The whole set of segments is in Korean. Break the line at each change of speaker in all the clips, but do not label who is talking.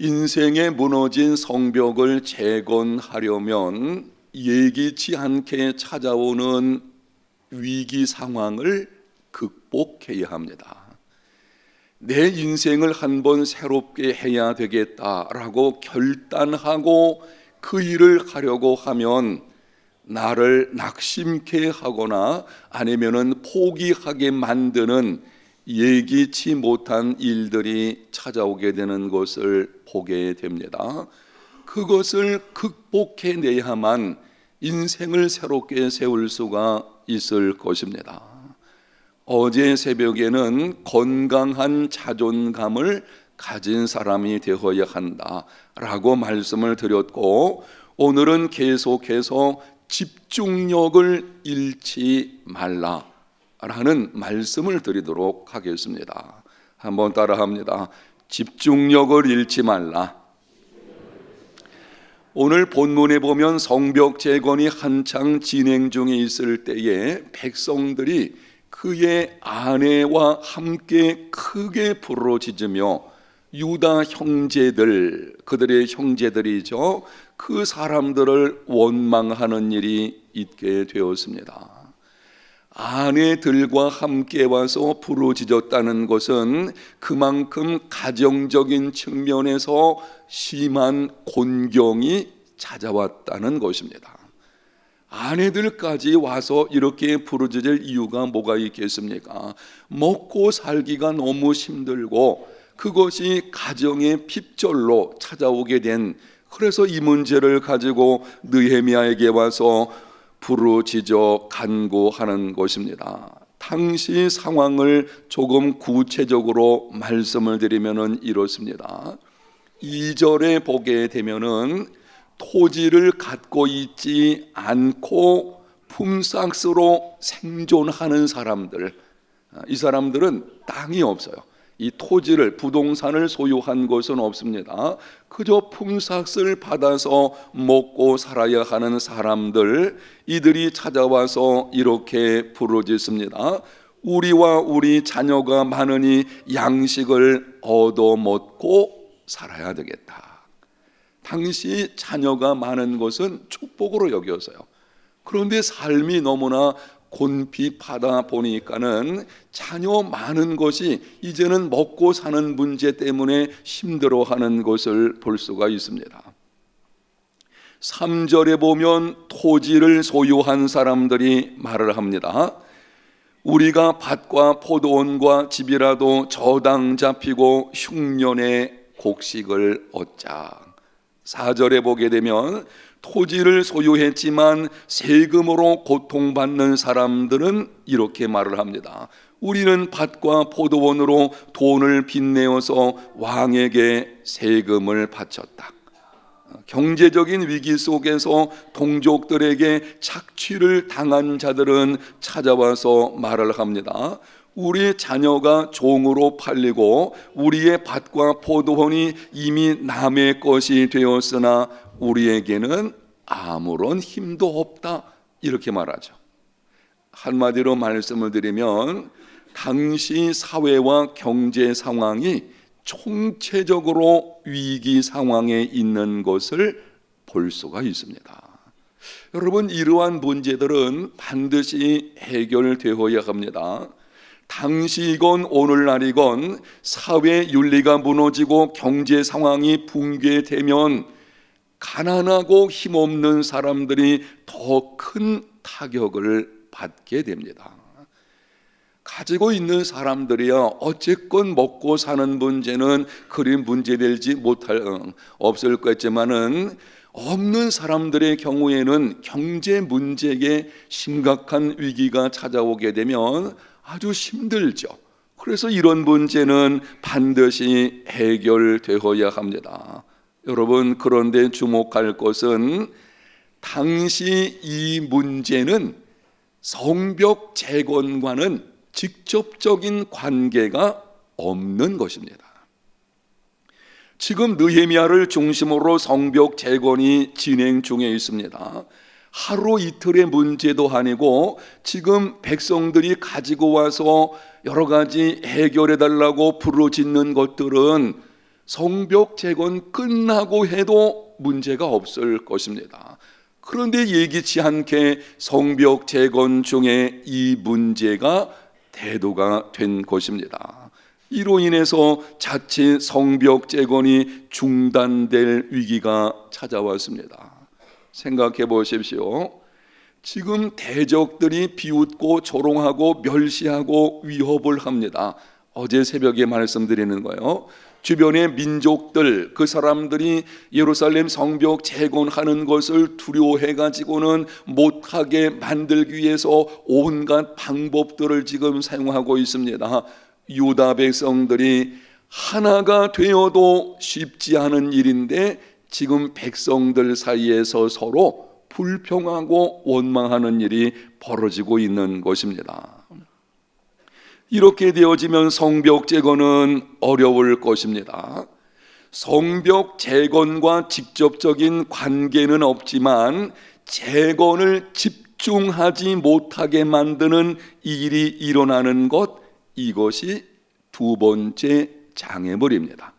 인생에 무너진 성벽을 재건하려면 예기치 않게 찾아오는 위기 상황을 극복해야 합니다. 내 인생을 한번 새롭게 해야 되겠다라고 결단하고 그 일을 하려고 하면 나를 낙심케 하거나 아니면은 포기하게 만드는 예기치 못한 일들이 찾아오게 되는 것을 보게 됩니다. 그것을 극복해내야만 인생을 새롭게 세울 수가 있을 것입니다. 어제 새벽에는 건강한 자존감을 가진 사람이 되어야 한다라고 말씀을 드렸고, 오늘은 계속해서 집중력을 잃지 말라라는 말씀을 드리도록 하겠습니다. 한번 따라합니다. 집중력을 잃지 말라. 오늘 본문에 보면 성벽 재건이 한창 진행 중에 있을 때에 백성들이 그의 아내와 함께 크게 부르짖으며 유다 형제들, 그들의 형제들이죠, 그 사람들을 원망하는 일이 있게 되었습니다. 아내들과 함께 와서 부르짖었다는 것은 그만큼 가정적인 측면에서 심한 곤경이 찾아왔다는 것입니다. 아내들까지 와서 이렇게 부르짖을 이유가 뭐가 있겠습니까? 먹고 살기가 너무 힘들고 그것이 가정의 핍절로 찾아오게 된, 그래서 이 문제를 가지고 느헤미야에게 와서 부르짖어 간구하는 것입니다. 당시 상황을 조금 구체적으로 말씀을 드리면은 이렇습니다. 2절에 보게 되면은 토지를 갖고 있지 않고 품삯으로 생존하는 사람들, 이 사람들은 땅이 없어요. 이 토지를, 부동산을 소유한 것은 없습니다. 그저 품삯을 받아서 먹고 살아야 하는 사람들, 이들이 찾아와서 이렇게 부르짖습니다. 우리와 우리 자녀가 많으니 양식을 얻어 먹고 살아야 되겠다. 당시 자녀가 많은 것은 축복으로 여겼어요. 그런데 삶이 너무나 곤핍하다 보니까는 자녀 많은 것이 이제는 먹고 사는 문제 때문에 힘들어하는 것을 볼 수가 있습니다. 3절에 보면 토지를 소유한 사람들이 말을 합니다. 우리가 밭과 포도원과 집이라도 저당 잡히고 흉년에 곡식을 얻자. 4절에 보게 되면 토지를 소유했지만 세금으로 고통받는 사람들은 이렇게 말을 합니다. 우리는 밭과 포도원으로 돈을 빚내어서 왕에게 세금을 바쳤다. 경제적인 위기 속에서 동족들에게 착취를 당한 자들은 찾아와서 말을 합니다. 우리 자녀가 종으로 팔리고 우리의 밭과 포도원이 이미 남의 것이 되었으나 우리에게는 아무런 힘도 없다, 이렇게 말하죠. 한마디로 말씀을 드리면 당시 사회와 경제 상황이 총체적으로 위기 상황에 있는 것을 볼 수가 있습니다. 여러분, 이러한 문제들은 반드시 해결되어야 합니다. 당시이건 오늘날이건 사회 윤리가 무너지고 경제 상황이 붕괴되면 가난하고 힘없는 사람들이 더 큰 타격을 받게 됩니다. 가지고 있는 사람들이야 어쨌건 먹고 사는 문제는 그리 문제되지 없을 거지만은 없는 사람들의 경우에는 경제 문제에 심각한 위기가 찾아오게 되면 아주 힘들죠. 그래서 이런 문제는 반드시 해결되어야 합니다. 여러분, 그런데 주목할 것은 당시 이 문제는 성벽 재건과는 직접적인 관계가 없는 것입니다. 지금 느헤미야를 중심으로 성벽 재건이 진행 중에 있습니다. 하루 이틀의 문제도 아니고 지금 백성들이 가지고 와서 여러 가지 해결해 달라고 부르짖는 것들은 성벽 재건 끝나고 해도 문제가 없을 것입니다. 그런데 예기치 않게 성벽 재건 중에 이 문제가 대두가 된 것입니다. 이로 인해서 자칫 성벽 재건이 중단될 위기가 찾아왔습니다. 생각해 보십시오. 지금 대적들이 비웃고 조롱하고 멸시하고 위협을 합니다. 어제 새벽에 말씀드리는 거예요. 주변의 민족들, 그 사람들이 예루살렘 성벽 재건하는 것을 두려워해 가지고는 못하게 만들기 위해서 온갖 방법들을 지금 사용하고 있습니다. 유다 백성들이 하나가 되어도 쉽지 않은 일인데 지금 백성들 사이에서 서로 불평하고 원망하는 일이 벌어지고 있는 것입니다. 이렇게 되어지면 성벽 재건은 어려울 것입니다. 성벽 재건과 직접적인 관계는 없지만 재건을 집중하지 못하게 만드는 일이 일어나는 것, 이것이 두 번째 장애물입니다.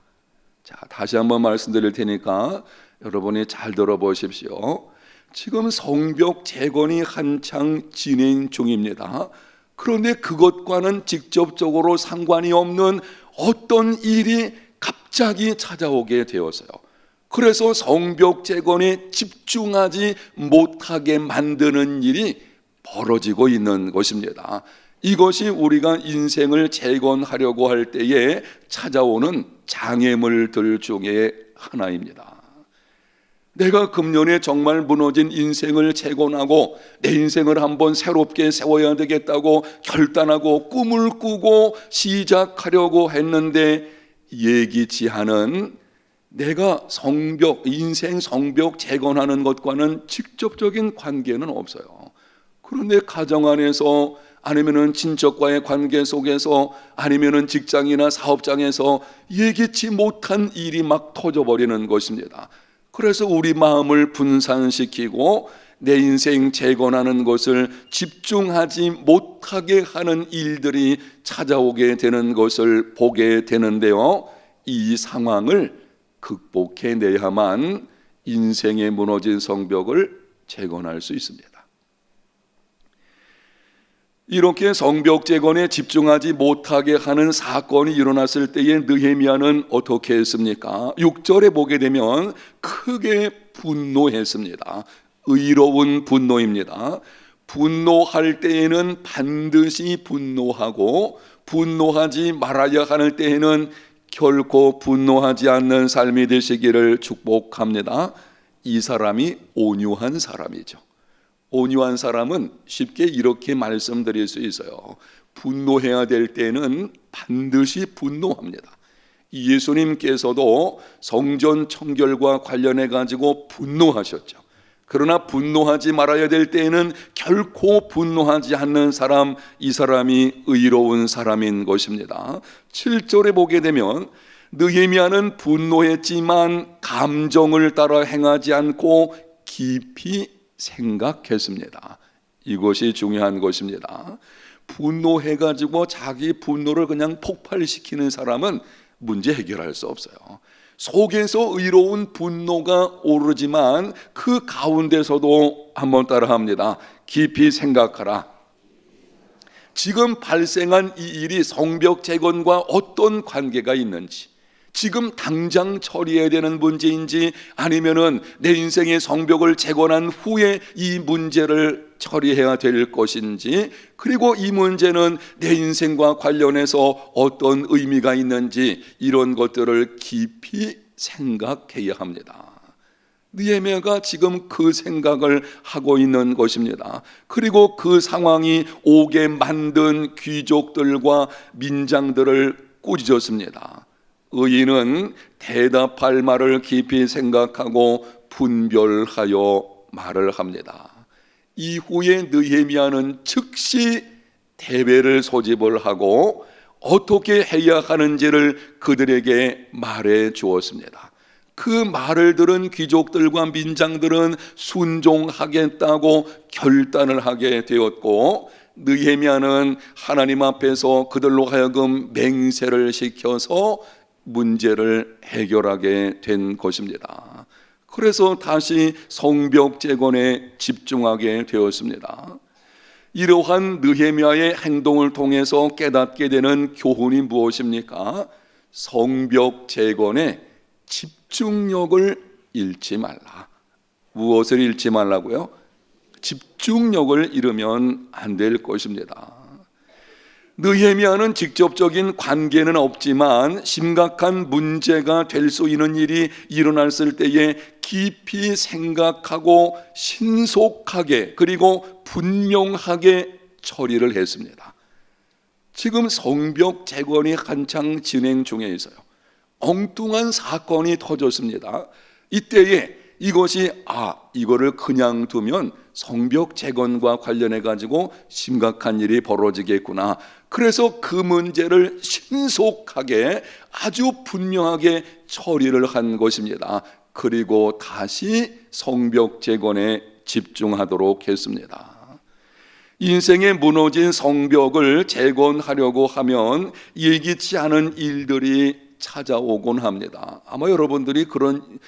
자, 다시 한번 말씀드릴 테니까 여러분이 잘 들어보십시오. 지금 성벽 재건이 한창 진행 중입니다. 그런데 그것과는 직접적으로 상관이 없는 어떤 일이 갑자기 찾아오게 되었어요. 그래서 성벽 재건에 집중하지 못하게 만드는 일이 벌어지고 있는 것입니다. 이것이 우리가 인생을 재건하려고 할 때에 찾아오는 장애물들 중에 하나입니다. 내가 금년에 정말 무너진 인생을 재건하고 내 인생을 한번 새롭게 세워야 되겠다고 결단하고 꿈을 꾸고 시작하려고 했는데 예기치 않은 내가 인생 성벽 재건하는 것과는 직접적인 관계는 없어요. 그런데 가정 안에서, 아니면은 친척과의 관계 속에서, 아니면은 직장이나 사업장에서 예기치 못한 일이 막 터져버리는 것입니다. 그래서 우리 마음을 분산시키고 내 인생 재건하는 것을 집중하지 못하게 하는 일들이 찾아오게 되는 것을 보게 되는데요. 이 상황을 극복해내야만 인생의 무너진 성벽을 재건할 수 있습니다. 이렇게 성벽 재건에 집중하지 못하게 하는 사건이 일어났을 때에 느헤미야는 어떻게 했습니까? 6절에 보게 되면 크게 분노했습니다. 의로운 분노입니다. 분노할 때에는 반드시 분노하고 분노하지 말아야 할 때에는 결코 분노하지 않는 삶이 되시기를 축복합니다. 이 사람이 온유한 사람이죠. 온유한 사람은 쉽게 이렇게 말씀드릴 수 있어요. 분노해야 될 때는 반드시 분노합니다. 예수님께서도 성전 청결과 관련해 가지고 분노하셨죠. 그러나 분노하지 말아야 될 때에는 결코 분노하지 않는 사람, 이 사람이 의로운 사람인 것입니다. 7절에 보게 되면 느헤미야는 분노했지만 감정을 따라 행하지 않고 깊이 생각했습니다. 이것이 중요한 것입니다. 분노해가지고 자기 분노를 그냥 폭발시키는 사람은 문제 해결할 수 없어요. 속에서 의로운 분노가 오르지만 그 가운데서도 한번 따라합니다. 깊이 생각하라. 지금 발생한 이 일이 성벽 재건과 어떤 관계가 있는지, 지금 당장 처리해야 되는 문제인지, 아니면은 내 인생의 성벽을 재건한 후에 이 문제를 처리해야 될 것인지, 그리고 이 문제는 내 인생과 관련해서 어떤 의미가 있는지, 이런 것들을 깊이 생각해야 합니다. 느헤미야가 지금 그 생각을 하고 있는 것입니다. 그리고 그 상황이 오게 만든 귀족들과 민장들을 꾸짖었습니다. 의인은 대답할 말을 깊이 생각하고 분별하여 말을 합니다. 이후에 느헤미야는 즉시 대회를 소집을 하고 어떻게 해야 하는지를 그들에게 말해 주었습니다. 그 말을 들은 귀족들과 민장들은 순종하겠다고 결단을 하게 되었고, 느헤미야는 하나님 앞에서 그들로 하여금 맹세를 시켜서 문제를 해결하게 된 것입니다. 그래서 다시 성벽 재건에 집중하게 되었습니다. 이러한 느헤미야의 행동을 통해서 깨닫게 되는 교훈이 무엇입니까? 성벽 재건에 집중력을 잃지 말라. 무엇을 잃지 말라고요? 집중력을 잃으면 안 될 것입니다. 느헤미야는 직접적인 관계는 없지만 심각한 문제가 될 수 있는 일이 일어났을 때에 깊이 생각하고 신속하게 그리고 분명하게 처리를 했습니다. 지금 성벽 재건이 한창 진행 중에 있어요. 엉뚱한 사건이 터졌습니다. 이때에 이것이 이거를 그냥 두면 성벽 재건과 관련해 가지고 심각한 일이 벌어지겠구나. 그래서 그 문제를 신속하게 아주 분명하게 처리를 한 것입니다. 그리고 다시 성벽 재건에 집중하도록 했습니다. 인생에 무너진 성벽을 재건하려고 하면 예기치 않은 일들이 찾아오곤 합니다. 아마 여러분들이 그런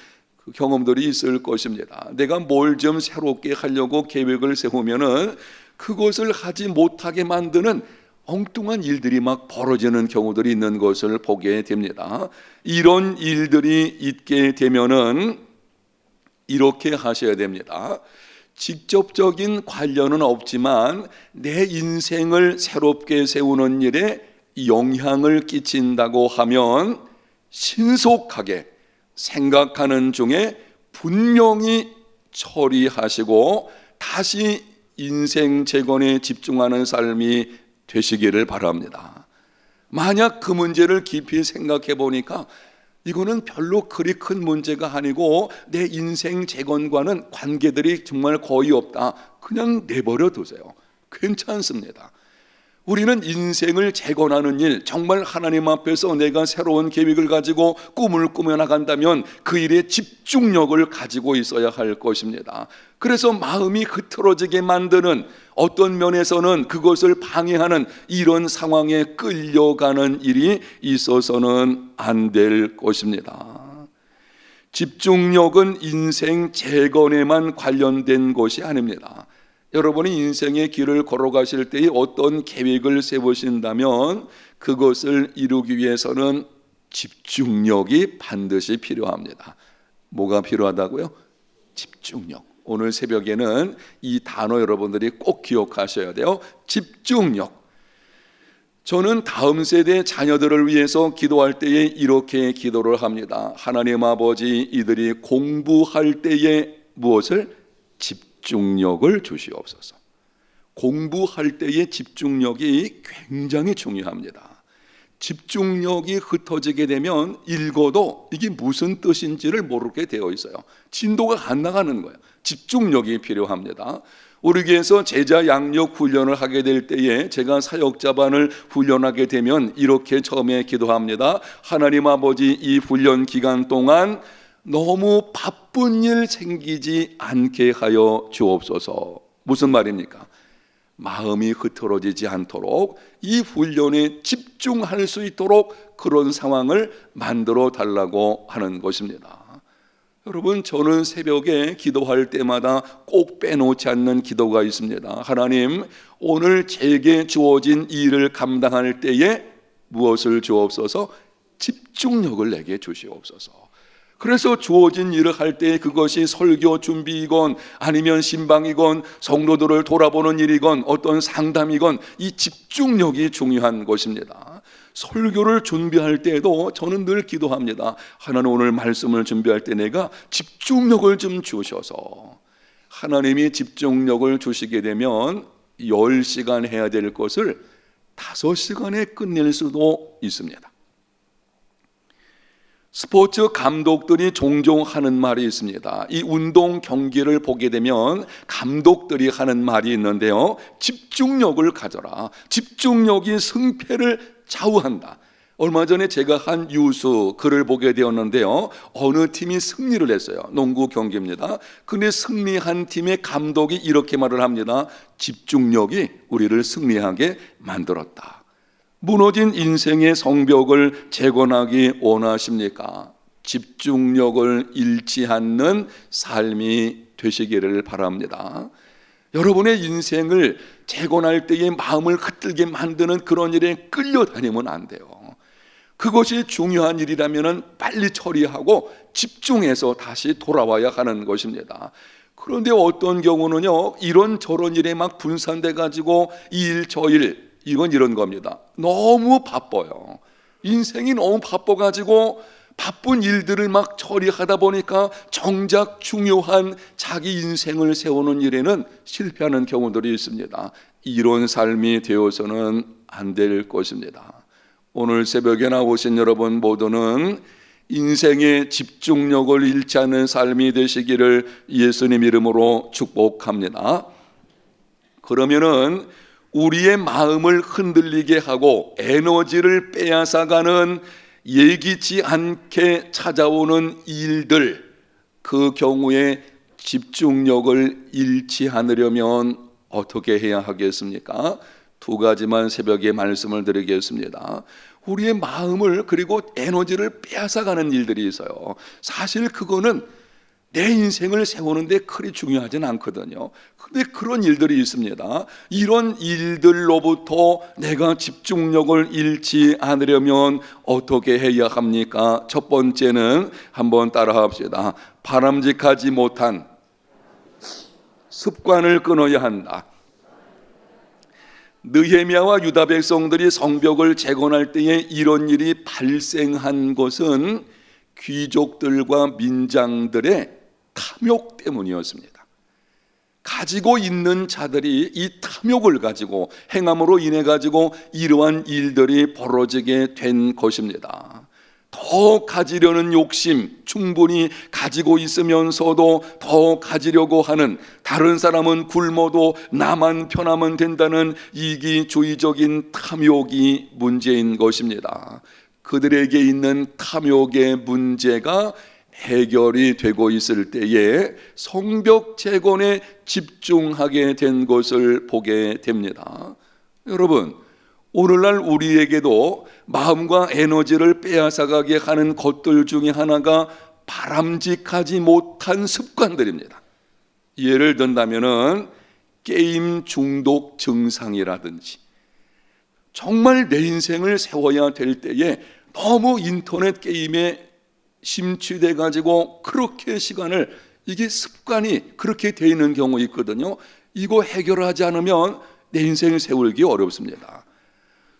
경험들이 있을 것입니다. 내가 뭘 좀 새롭게 하려고 계획을 세우면은 그것을 하지 못하게 만드는 엉뚱한 일들이 막 벌어지는 경우들이 있는 것을 보게 됩니다. 이런 일들이 있게 되면은 이렇게 하셔야 됩니다. 직접적인 관련은 없지만 내 인생을 새롭게 세우는 일에 영향을 끼친다고 하면 신속하게 생각하는 중에 분명히 처리하시고 다시 인생 재건에 집중하는 삶이 되시기를 바랍니다. 만약 그 문제를 깊이 생각해 보니까 이거는 별로 그리 큰 문제가 아니고 내 인생 재건과는 관계들이 정말 거의 없다. 그냥 내버려 두세요. 괜찮습니다. 우리는 인생을 재건하는 일, 정말 하나님 앞에서 내가 새로운 계획을 가지고 꿈을 꾸며나간다면 그 일에 집중력을 가지고 있어야 할 것입니다. 그래서 마음이 흐트러지게 만드는 어떤 면에서는 그것을 방해하는 이런 상황에 끌려가는 일이 있어서는 안 될 것입니다. 집중력은 인생 재건에만 관련된 것이 아닙니다. 여러분이 인생의 길을 걸어가실 때에 어떤 계획을 세우신다면 그것을 이루기 위해서는 집중력이 반드시 필요합니다. 뭐가 필요하다고요? 집중력. 오늘 새벽에는 이 단어 여러분들이 꼭 기억하셔야 돼요. 집중력. 저는 다음 세대 자녀들을 위해서 기도할 때에 이렇게 기도를 합니다. 하나님 아버지, 이들이 공부할 때에 무엇을? 집중력을 주시옵소서. 공부할 때의 집중력이 굉장히 중요합니다. 집중력이 흩어지게 되면 읽어도 이게 무슨 뜻인지를 모르게 되어 있어요. 진도가 안 나가는 거예요. 집중력이 필요합니다. 우리 교회에서 제자 양육 훈련을 하게 될 때에 제가 사역자반을 훈련하게 되면 이렇게 처음에 기도합니다. 하나님 아버지, 이 훈련 기간 동안 너무 바쁜 일 생기지 않게 하여 주옵소서. 무슨 말입니까? 마음이 흐트러지지 않도록 이 훈련에 집중할 수 있도록 그런 상황을 만들어 달라고 하는 것입니다. 여러분, 저는 새벽에 기도할 때마다 꼭 빼놓지 않는 기도가 있습니다. 하나님, 오늘 제게 주어진 일을 감당할 때에 무엇을 주옵소서? 집중력을 내게 주시옵소서. 그래서 주어진 일을 할 때 그것이 설교 준비이건 아니면 신방이건 성도들을 돌아보는 일이건 어떤 상담이건 이 집중력이 중요한 것입니다. 설교를 준비할 때에도 저는 늘 기도합니다. 하나님, 오늘 말씀을 준비할 때 내가 집중력을 좀 주셔서, 하나님이 집중력을 주시게 되면 10시간 해야 될 것을 5시간에 끝낼 수도 있습니다. 스포츠 감독들이 종종 하는 말이 있습니다. 이 운동 경기를 보게 되면 감독들이 하는 말이 있는데요. 집중력을 가져라. 집중력이 승패를 좌우한다. 얼마 전에 제가 한 유수 글을 보게 되었는데요. 어느 팀이 승리를 했어요. 농구 경기입니다. 근데 승리한 팀의 감독이 이렇게 말을 합니다. 집중력이 우리를 승리하게 만들었다. 무너진 인생의 성벽을 재건하기 원하십니까? 집중력을 잃지 않는 삶이 되시기를 바랍니다. 여러분의 인생을 재건할 때에 마음을 흩뜨게 만드는 그런 일에 끌려다니면 안 돼요. 그것이 중요한 일이라면 빨리 처리하고 집중해서 다시 돌아와야 하는 것입니다. 그런데 어떤 경우는요, 이런저런 일에 막 분산돼 가지고 이 일 저 일, 이건 이런 겁니다. 너무 바빠요. 인생이 너무 바빠 가지고 바쁜 일들을 막 처리하다 보니까 정작 중요한 자기 인생을 세우는 일에는 실패하는 경우들이 있습니다. 이런 삶이 되어서는 안 될 것입니다. 오늘 새벽에 나오신 여러분 모두는 인생의 집중력을 잃지 않는 삶이 되시기를 예수님 이름으로 축복합니다. 그러면은 우리의 마음을 흔들리게 하고 에너지를 빼앗아가는 예기치 않게 찾아오는 일들, 그 경우에 집중력을 잃지 않으려면 어떻게 해야 하겠습니까? 두 가지만 새벽에 말씀을 드리겠습니다. 우리의 마음을 그리고 에너지를 빼앗아가는 일들이 있어요. 사실 그거는 내 인생을 세우는데 그리 중요하진 않거든요. 그런데 그런 일들이 있습니다. 이런 일들로부터 내가 집중력을 잃지 않으려면 어떻게 해야 합니까? 첫 번째는 한번 따라 합시다. 바람직하지 못한 습관을 끊어야 한다. 느헤미야와 유다 백성들이 성벽을 재건할 때에 이런 일이 발생한 것은 귀족들과 민장들의 탐욕 때문이었습니다. 가지고 있는 자들이 이 탐욕을 가지고 행함으로 인해 가지고 이러한 일들이 벌어지게 된 것입니다. 더 가지려는 욕심, 충분히 가지고 있으면서도 더 가지려고 하는, 다른 사람은 굶어도 나만 편하면 된다는 이기주의적인 탐욕이 문제인 것입니다. 그들에게 있는 탐욕의 문제가 해결이 되고 있을 때에 성벽 재건에 집중하게 된 것을 보게 됩니다. 여러분, 오늘날 우리에게도 마음과 에너지를 빼앗아가게 하는 것들 중에 하나가 바람직하지 못한 습관들입니다. 예를 든다면은 게임 중독 증상이라든지, 정말 내 인생을 세워야 될 때에 너무 인터넷 게임에 심취돼 가지고 그렇게 시간을, 이게 습관이 그렇게 돼 있는 경우 있거든요. 이거 해결하지 않으면 내 인생을 세우기 어렵습니다.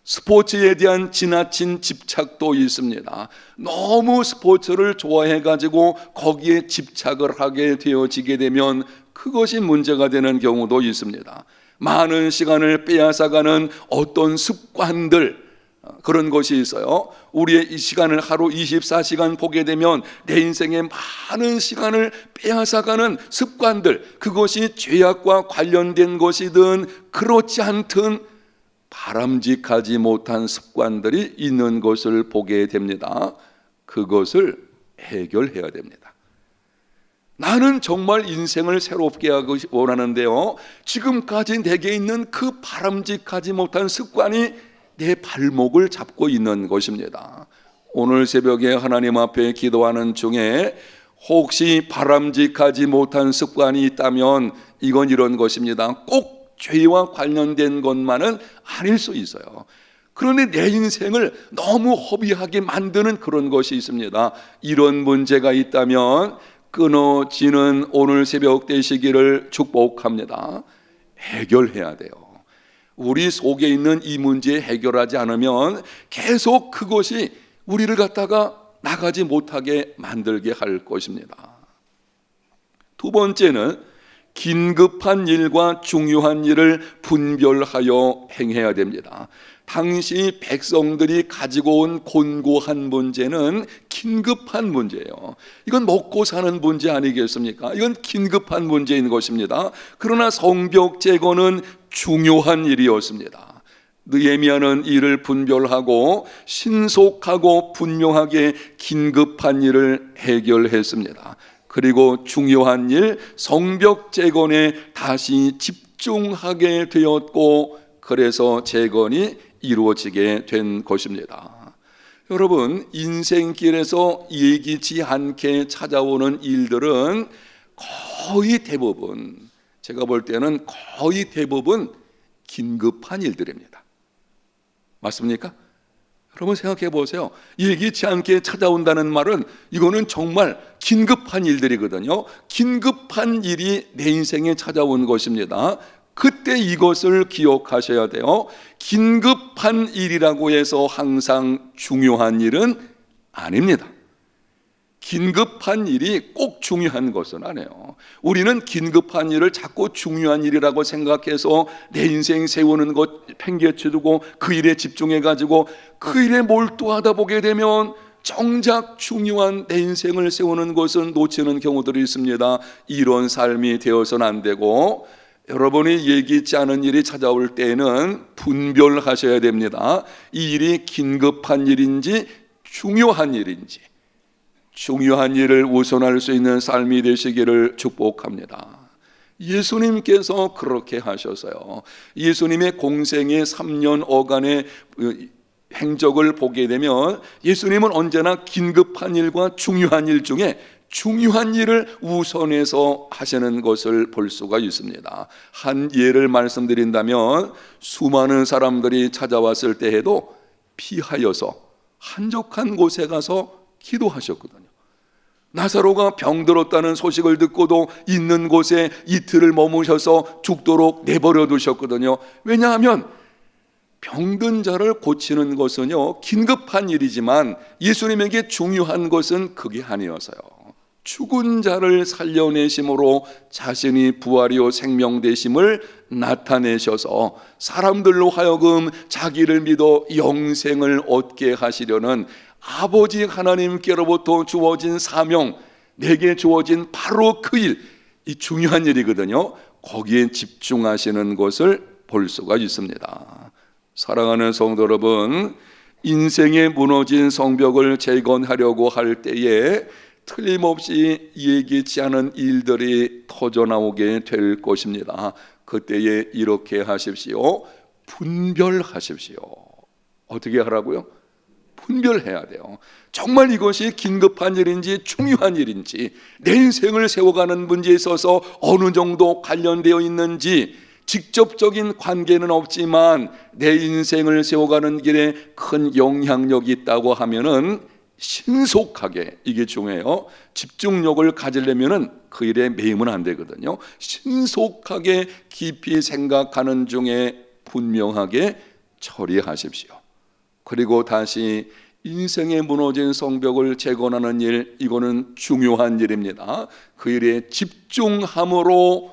스포츠에 대한 지나친 집착도 있습니다. 너무 스포츠를 좋아해 가지고 거기에 집착을 하게 되어지게 되면 그것이 문제가 되는 경우도 있습니다. 많은 시간을 빼앗아가는 어떤 습관들, 그런 것이 있어요. 우리의 이 시간을 하루 24시간 보게 되면 내 인생의 많은 시간을 빼앗아가는 습관들, 그것이 죄악과 관련된 것이든 그렇지 않든 바람직하지 못한 습관들이 있는 것을 보게 됩니다. 그것을 해결해야 됩니다. 나는 정말 인생을 새롭게 하고 원하는데요, 지금까지 내게 있는 그 바람직하지 못한 습관이 내 발목을 잡고 있는 것입니다. 오늘 새벽에 하나님 앞에 기도하는 중에 혹시 바람직하지 못한 습관이 있다면 이건 이런 것입니다. 꼭 죄와 관련된 것만은 아닐 수 있어요. 그런데 내 인생을 너무 허비하게 만드는 그런 것이 있습니다. 이런 문제가 있다면 끊어지는 오늘 새벽 되시기를 축복합니다. 해결해야 돼요. 우리 속에 있는 이 문제 해결하지 않으면 계속 그것이 우리를 갖다가 나가지 못하게 만들게 할 것입니다. 두 번째는 긴급한 일과 중요한 일을 분별하여 행해야 됩니다. 당시 백성들이 가지고 온 곤고한 문제는 긴급한 문제예요. 이건 먹고 사는 문제 아니겠습니까? 이건 긴급한 문제인 것입니다. 그러나 성벽 재건은 중요한 일이었습니다. 느헤미야는 이를 분별하고 신속하고 분명하게 긴급한 일을 해결했습니다. 그리고 중요한 일, 성벽 재건에 다시 집중하게 되었고, 그래서 재건이 이루어지게 된 것입니다. 여러분, 인생길에서 예기치 않게 찾아오는 일들은 거의 대부분, 제가 볼 때는 거의 대부분 긴급한 일들입니다. 맞습니까? 여러분 생각해 보세요. 예기치 않게 찾아온다는 말은 이거는 정말 긴급한 일들이거든요. 긴급한 일이 내 인생에 찾아온 것입니다. 그때 이것을 기억하셔야 돼요. 긴급한 일이라고 해서 항상 중요한 일은 아닙니다. 긴급한 일이 꼭 중요한 것은 아니에요. 우리는 긴급한 일을 자꾸 중요한 일이라고 생각해서 내 인생 세우는 것 팽개쳐두고 그 일에 집중해가지고 그 일에 몰두하다 보게 되면 정작 중요한 내 인생을 세우는 것은 놓치는 경우들이 있습니다. 이런 삶이 되어서는 안 되고, 여러분이 예기치 않은 일이 찾아올 때에는 분별하셔야 됩니다. 이 일이 긴급한 일인지 중요한 일인지. 중요한 일을 우선할 수 있는 삶이 되시기를 축복합니다. 예수님께서 그렇게 하셔서요, 예수님의 공생의 3년여간의 행적을 보게 되면 예수님은 언제나 긴급한 일과 중요한 일 중에 중요한 일을 우선해서 하시는 것을 볼 수가 있습니다. 한 예를 말씀드린다면, 수많은 사람들이 찾아왔을 때에도 피하여서 한적한 곳에 가서 기도하셨거든요. 나사로가 병들었다는 소식을 듣고도 있는 곳에 이틀을 머무셔서 죽도록 내버려 두셨거든요. 왜냐하면 병든 자를 고치는 것은요, 긴급한 일이지만 예수님에게 중요한 것은 그게 아니어서요, 죽은 자를 살려내심으로 자신이 부활이요 생명되심을 나타내셔서 사람들로 하여금 자기를 믿어 영생을 얻게 하시려는 아버지 하나님께로부터 주어진 사명, 내게 주어진 바로 그 일, 이 중요한 일이거든요. 거기에 집중하시는 것을 볼 수가 있습니다. 사랑하는 성도 여러분, 인생에 무너진 성벽을 재건하려고 할 때에 틀림없이 예기치 않은 일들이 터져나오게 될 것입니다. 그때에 이렇게 하십시오. 분별하십시오. 어떻게 하라고요? 분별해야 돼요. 정말 이것이 긴급한 일인지 중요한 일인지, 내 인생을 세워가는 문제에 있어서 어느 정도 관련되어 있는지, 직접적인 관계는 없지만 내 인생을 세워가는 길에 큰 영향력이 있다고 하면은 신속하게, 이게 중요해요. 집중력을 가지려면은 그 일에 매이면 안 되거든요. 신속하게 깊이 생각하는 중에 분명하게 처리하십시오. 그리고 다시 인생에 무너진 성벽을 재건하는 일, 이거는 중요한 일입니다. 그 일에 집중함으로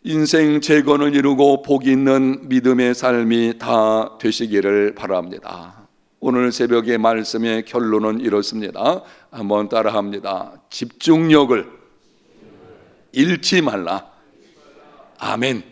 인생 재건을 이루고 복이 있는 믿음의 삶이 다 되시기를 바랍니다. 오늘 새벽의 말씀의 결론은 이렇습니다. 한번 따라합니다. 집중력을 잃지 말라. 아멘.